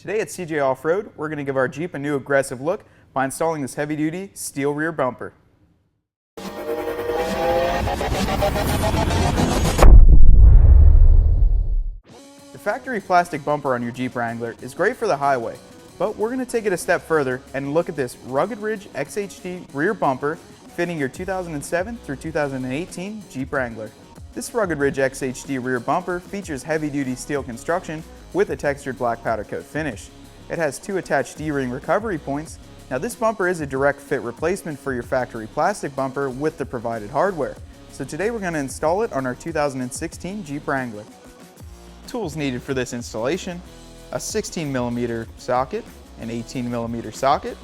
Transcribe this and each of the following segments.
Today at CJ Off-Road, we're going to give our Jeep a new aggressive look by installing this heavy-duty steel rear bumper. The factory plastic bumper on your Jeep Wrangler is great for the highway, but we're going to take it a step further and look at this Rugged Ridge XHD rear bumper fitting your 2007 through 2018 Jeep Wrangler. This Rugged Ridge XHD rear bumper features heavy-duty steel construction with a textured black powder coat finish. It has two attached D-ring recovery points. Now this bumper is a direct fit replacement for your factory plastic bumper with the provided hardware. So today we're going to install it on our 2016 Jeep Wrangler. Tools needed for this installation: a 16mm socket, an 18mm socket,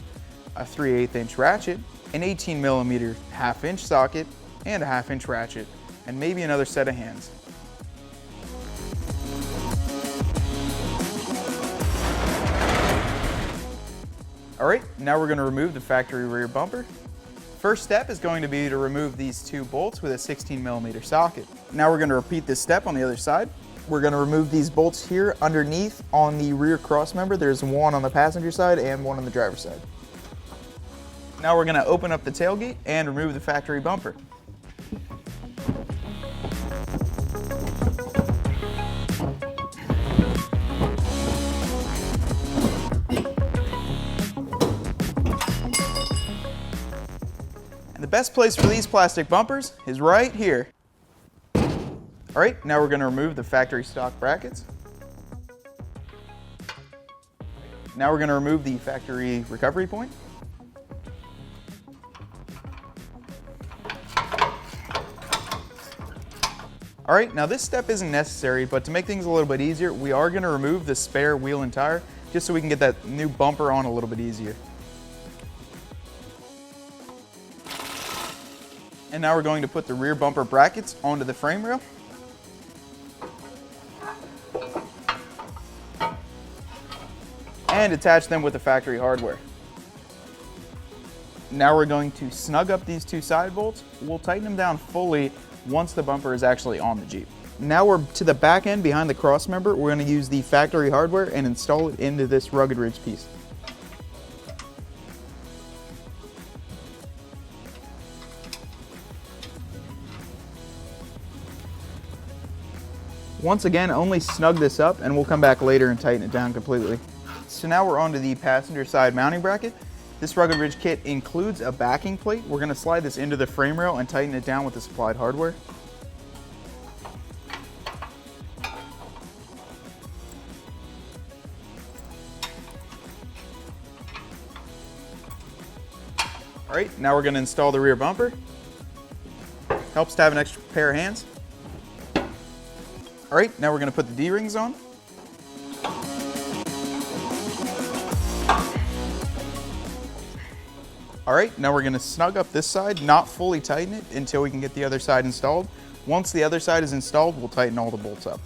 a 3/8 inch ratchet, an 18mm 1/2 inch socket, and a 1/2 inch ratchet, and maybe another set of hands. Alright, now we're going to remove the factory rear bumper. First step is going to be to remove these two bolts with a 16mm socket. Now we're going to repeat this step on the other side. We're going to remove these bolts here underneath on the rear cross member. There's one on the passenger side and one on the driver's side. Now we're going to open up the tailgate and remove the factory bumper. And the best place for these plastic bumpers is right here. Alright, now we're going to remove the factory stock brackets. Now we're going to remove the factory recovery point. Alright, now this step isn't necessary, but to make things a little bit easier, we are going to remove the spare wheel and tire just so we can get that new bumper on a little bit easier. And now we're going to put the rear bumper brackets onto the frame rail. And attach them with the factory hardware. Now we're going to snug up these two side bolts. We'll tighten them down fully once the bumper is actually on the Jeep. Now we're to the back end behind the cross member. We're going to use the factory hardware and install it into this Rugged Ridge piece. Once again, only snug this up and we'll come back later and tighten it down completely. So now we're onto the passenger side mounting bracket. This Rugged Ridge kit includes a backing plate. We're going to slide this into the frame rail and tighten it down with the supplied hardware. Alright, now we're going to install the rear bumper. Helps to have an extra pair of hands. Alright, now we're going to put the D-rings on. Alright, now we're going to snug up this side, not fully tighten it until we can get the other side installed. Once the other side is installed, we'll tighten all the bolts up.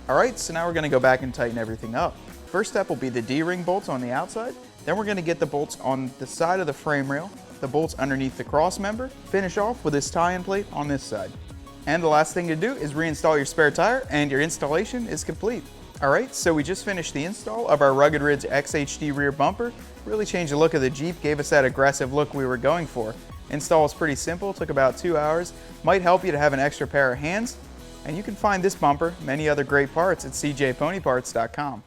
Alright, so now we're going to go back and tighten everything up. First step will be the D-ring bolts on the outside. Then we're going to get the bolts on the side of the frame rail, the bolts underneath the cross member, finish off with this tie-in plate on this side. And the last thing to do is reinstall your spare tire and your installation is complete. Alright, so we just finished the install of our Rugged Ridge XHD rear bumper. Really changed the look of the Jeep, gave us that aggressive look we were going for. Install is pretty simple, took about 2 hours. Might help you to have an extra pair of hands. And you can find this bumper, many other great parts at cjponyparts.com.